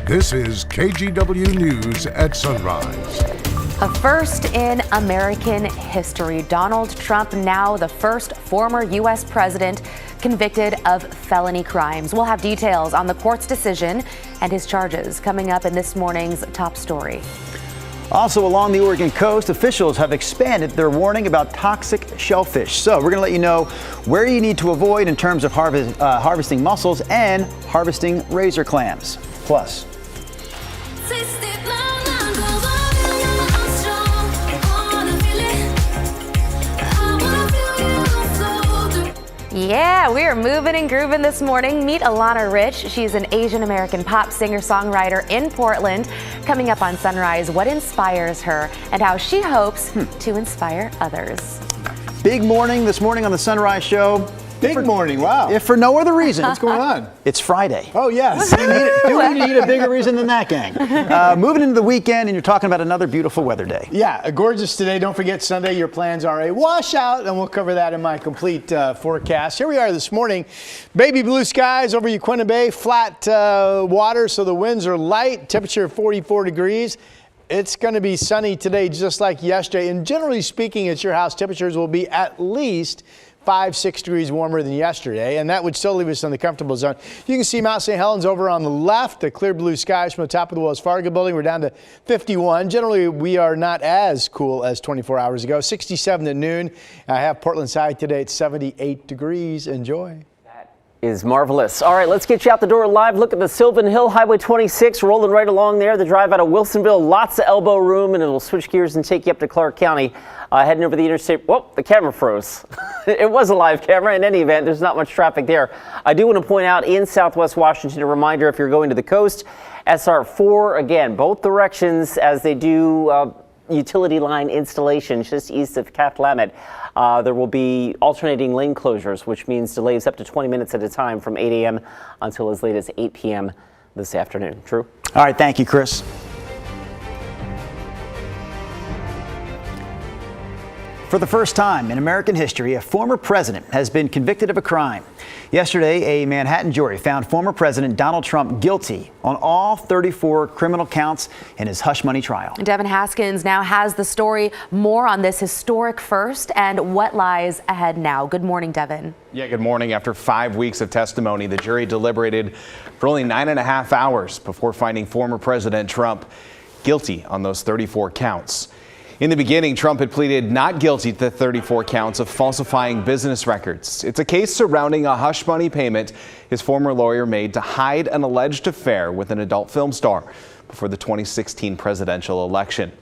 This is KGW News at Sunrise. A first in American history. Donald Trump, now the first former U.S. president convicted of felony crimes. We'll have details on the court's decision and his charges coming up in this morning's top story. Also along the Oregon coast, officials have expanded their warning about toxic shellfish. So we're going to let you know where you need to avoid in terms of harvesting mussels and harvesting razor clams. Plus, yeah, we are moving and grooving this morning. Meet Alana Rich. She's an Asian American pop singer-songwriter in Portland. Coming up on Sunrise, what inspires her and how she hopes to inspire others. big morning this morning on the Sunrise Show. Big morning, wow. If for no other reason. What's going on? It's Friday. Oh, yes. Do we need a bigger reason than that, gang? Moving into the weekend, and you're talking about another beautiful weather day. Yeah, gorgeous today. Don't forget Sunday, your plans are a washout, and we'll cover that in my complete forecast. Here we are this morning. Baby blue skies over Yaquina Bay, flat water, so the winds are light, temperature 44 degrees. It's going to be sunny today, just like yesterday. And generally speaking, at your house, temperatures will be at least 5-6 degrees warmer than yesterday, and that would still leave us in the comfortable zone. You can see Mount St. Helens over on the left, the clear blue skies from the top of the Wells Fargo building. We're down to 51. Generally, we are not as cool as 24 hours ago. 67 at noon. I have Portland side today at 78 degrees. Enjoy. Is marvelous. All right, let's get you out the door live. Look at the Sylvan Hill, Highway 26, rolling right along there. The drive out of Wilsonville, lots of elbow room, and it'll switch gears and take you up to Clark County. Heading over the interstate. Whoop, the camera froze. It was a live camera. In any event, there's not much traffic there. I do want to point out in Southwest Washington, a reminder if you're going to the coast, SR 4, again, both directions as they do utility line installation just east of Cathlamet. There will be alternating lane closures, which means delays up to 20 minutes at a time from 8 a.m. until as late as 8 p.m. this afternoon. True? All right, thank you, Chris. For the first time in American history, a former president has been convicted of a crime. Yesterday, a Manhattan jury found former President Donald Trump guilty on all 34 criminal counts in his hush money trial. Devin Haskins now has the story. More on this historic first and what lies ahead now. Good morning, Devin. Yeah, good morning. After 5 weeks of testimony, the jury deliberated for only 9.5 hours before finding former President Trump guilty on those 34 counts. In the beginning, Trump had pleaded not guilty to the 34 counts of falsifying business records. It's a case surrounding a hush money payment his former lawyer made to hide an alleged affair with an adult film star before the 2016 presidential election.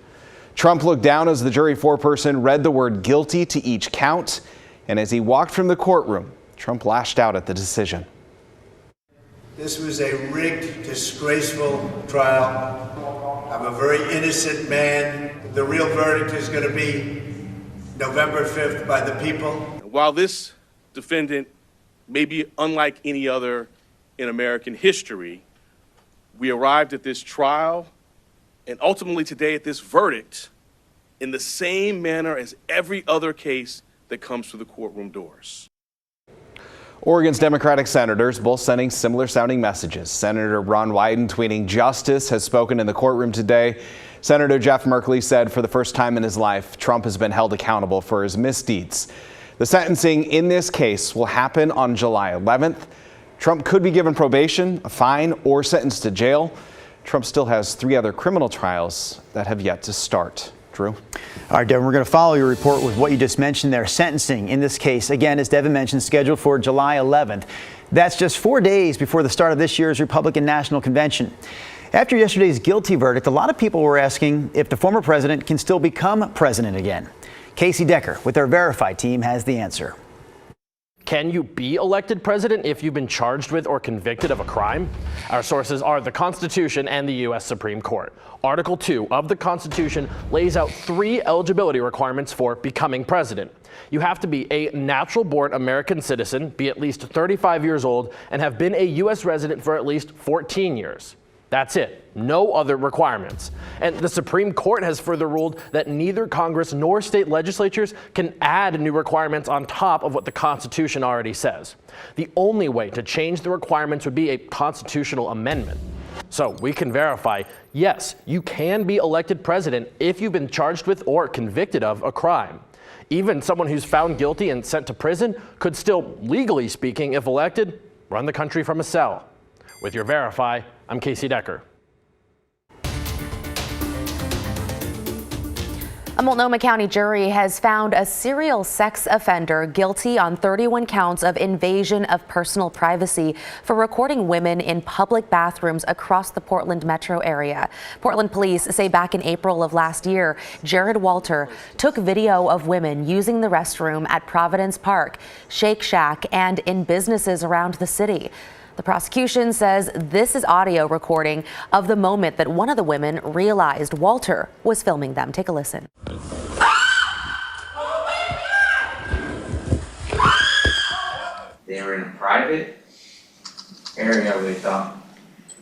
Trump looked down as the jury foreperson read the word guilty to each count, and as he walked from the courtroom, Trump lashed out at the decision. This was a rigged, disgraceful trial. I'm a very innocent man. The real verdict is going to be November 5th by the people. While this defendant may be unlike any other in American history, we arrived at this trial and ultimately today at this verdict in the same manner as every other case that comes through the courtroom doors. Oregon's Democratic senators both sending similar sounding messages. Senator Ron Wyden tweeting justice has spoken in the courtroom today. Senator Jeff Merkley said for the first time in his life, Trump has been held accountable for his misdeeds. The sentencing in this case will happen on July 11th. Trump could be given probation, a fine, or sentenced to jail. Trump still has 3 other criminal trials that have yet to start. Drew? All right, Devin, we're going to follow your report with what you just mentioned there. Sentencing in this case, again, as Devin mentioned, scheduled for July 11th. That's just 4 days before the start of this year's Republican National Convention. After yesterday's guilty verdict, a lot of people were asking if the former president can still become president again. Casey Decker with our Verified team has the answer. Can you be elected president if you've been charged with or convicted of a crime? Our sources are the Constitution and the U.S. Supreme Court. Article 2 of the Constitution lays out 3 eligibility requirements for becoming president. You have to be a natural-born American citizen, be at least 35 years old, and have been a U.S. resident for at least 14 years. That's it. No other requirements. And the Supreme Court has further ruled that neither Congress nor state legislatures can add new requirements on top of what the Constitution already says. The only way to change the requirements would be a constitutional amendment. So we can verify, yes, you can be elected president if you've been charged with or convicted of a crime. Even someone who's found guilty and sent to prison could still, legally speaking, if elected, run the country from a cell. With your Verify, I'm Casey Decker. A Multnomah County jury has found a serial sex offender guilty on 31 counts of invasion of personal privacy for recording women in public bathrooms across the Portland metro area. Portland police say back in April of last year, Jared Walter took video of women using the restroom at Providence Park, Shake Shack, and in businesses around the city. The prosecution says this is audio recording of the moment that one of the women realized Walter was filming them. Take a listen. They were in a private area where they thought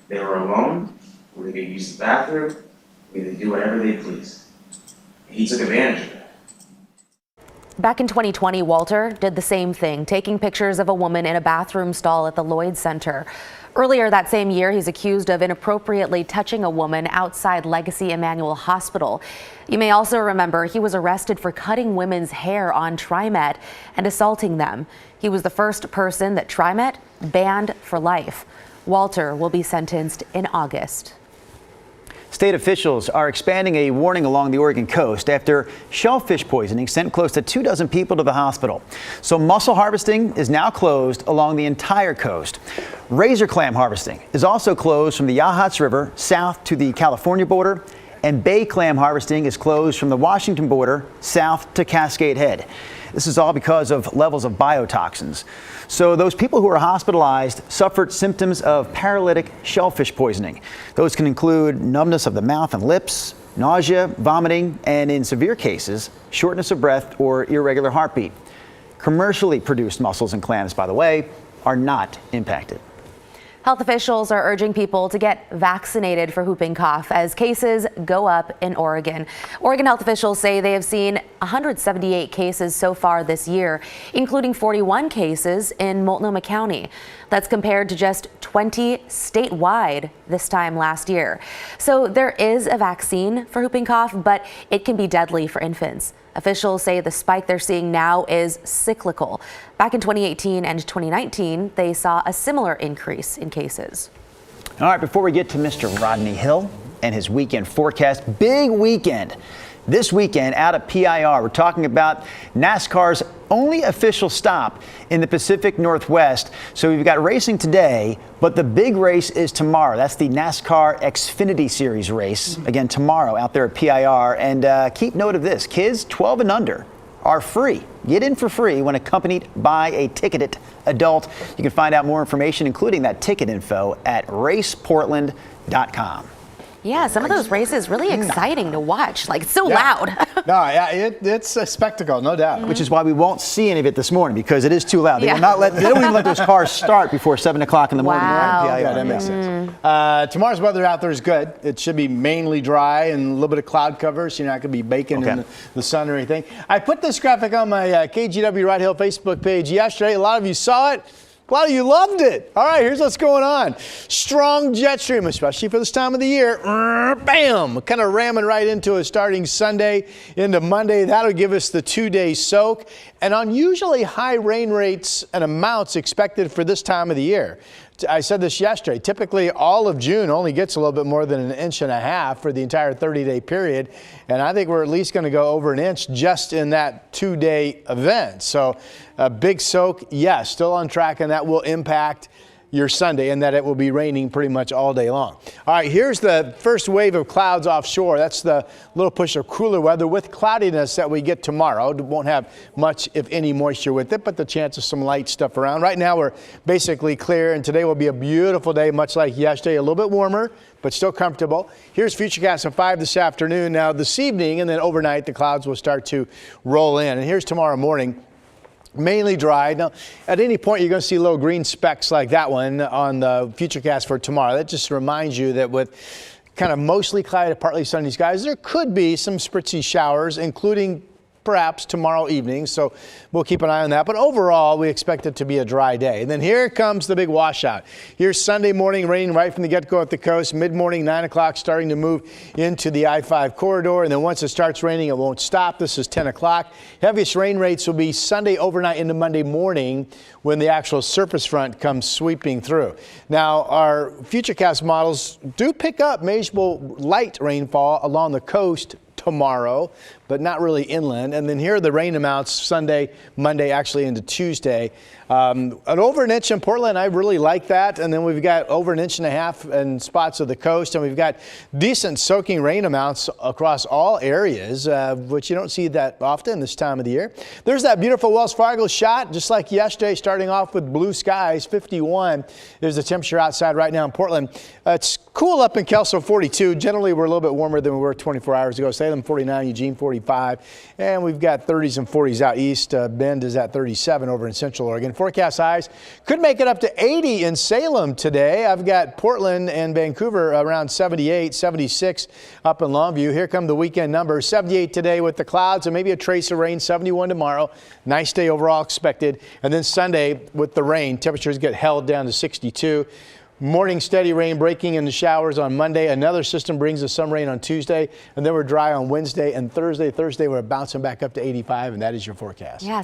they were alone, where they could use the bathroom, where they could do whatever they pleased. He took advantage of that. Back in 2020, Walter did the same thing, taking pictures of a woman in a bathroom stall at the Lloyd Center. Earlier that same year, he's accused of inappropriately touching a woman outside Legacy Emmanuel Hospital. You may also remember he was arrested for cutting women's hair on TriMet and assaulting them. He was the first person that TriMet banned for life. Walter will be sentenced in August. State officials are expanding a warning along the Oregon coast after shellfish poisoning sent close to 24 people to the hospital. So mussel harvesting is now closed along the entire coast. Razor clam harvesting is also closed from the Yahats River south to the California border, and bay clam harvesting is closed from the Washington border south to Cascade Head. This is all because of levels of biotoxins. So those people who are hospitalized suffered symptoms of paralytic shellfish poisoning. Those can include numbness of the mouth and lips, nausea, vomiting, and in severe cases, shortness of breath or irregular heartbeat. Commercially produced mussels and clams, by the way, are not impacted. Health officials are urging people to get vaccinated for whooping cough as cases go up in Oregon. Oregon health officials say they have seen 178 cases so far this year, including 41 cases in Multnomah County. That's compared to just 20 statewide this time last year. So there is a vaccine for whooping cough, but it can be deadly for infants. Officials say the spike they're seeing now is cyclical. Back in 2018 and 2019, they saw a similar increase in cases. All right, before we get to Mr. Rodney Hill and his weekend forecast, big weekend. This weekend out at PIR, we're talking about NASCAR's only official stop in the Pacific Northwest. So we've got racing today, but the big race is tomorrow. That's the NASCAR Xfinity Series race. Again, tomorrow out there at PIR. And keep note of this, kids 12 and under are free. Get in for free when accompanied by a ticketed adult. You can find out more information, including that ticket info, at raceportland.com. Yeah, some of those races really exciting to watch. Like, it's so loud. No, yeah, it's a spectacle, no doubt. Which is why we won't see any of it this morning, because it is too loud. They will not they don't even let those cars start before 7 o'clock in the morning. Wow. Yeah, that makes sense. Tomorrow's weather out there is good. It should be mainly dry and a little bit of cloud cover, so you're not going to be baking in the sun or anything. I put this graphic on my KGW Ride Hill Facebook page yesterday. A lot of you saw it. A lot of you loved it. All right, here's what's going on. Strong jet stream, especially for this time of the year. Bam! Kind of ramming right into it starting Sunday into Monday. That'll give us the 2-day soak. And unusually high rain rates and amounts expected for this time of the year. I said this yesterday. Typically, all of June only gets a little bit more than 1.5 inches for the entire 30-day period. And I think we're at least going to go over 1 inch just in that 2-day event. So a big soak, yes, still on track, and that will impact your Sunday, and that it will be raining pretty much all day long. All right, here's the first wave of clouds offshore. That's the little push of cooler weather with cloudiness that we get tomorrow. It won't have much, if any, moisture with it, but the chance of some light stuff around. Right now, we're basically clear, and today will be a beautiful day, much like yesterday, a little bit warmer, but still comfortable. Here's Futurecast at 5 this afternoon. Now, this evening and then overnight, the clouds will start to roll in. And here's tomorrow morning. Mainly dry. Now, at any point, you're going to see little green specks like that one on the Futurecast for tomorrow. That just reminds you that with kind of mostly cloudy to partly sunny skies, there could be some spritzy showers, including perhaps tomorrow evening, so we'll keep an eye on that. But overall, we expect it to be a dry day. And then here comes the big washout. Here's Sunday morning, raining right from the get-go at the coast. Mid-morning, 9 o'clock, starting to move into the I-5 corridor. And then once it starts raining, it won't stop. This is 10 o'clock. Heaviest rain rates will be Sunday overnight into Monday morning when the actual surface front comes sweeping through. Now, our Futurecast models do pick up measurable light rainfall along the coast tomorrow, but not really inland. And then here are the rain amounts Sunday, Monday, actually into Tuesday. Over an inch in Portland, I really like that. And then we've got over an inch and a half in spots of the coast. And we've got decent soaking rain amounts across all areas, which you don't see that often this time of the year. There's that beautiful Wells Fargo shot, just like yesterday, starting off with blue skies. 51 is the temperature outside right now in Portland. It's cool up in Kelso, 42. Generally, we're a little bit warmer than we were 24 hours ago. Salem, 49, Eugene, 45. And we've got 30s and 40s out east. Bend is at 37 over in Central Oregon. Forecast highs could make it up to 80 in Salem today. I've got Portland and Vancouver around 78, 76 up in Longview. Here come the weekend numbers. 78 today with the clouds and maybe a trace of rain. 71 tomorrow. Nice day overall expected. And then Sunday with the rain, temperatures get held down to 62. Morning steady rain breaking into showers on Monday. Another system brings us some rain on Tuesday. And then we're dry on Wednesday and Thursday. Thursday we're bouncing back up to 85, and that is your forecast. Yes.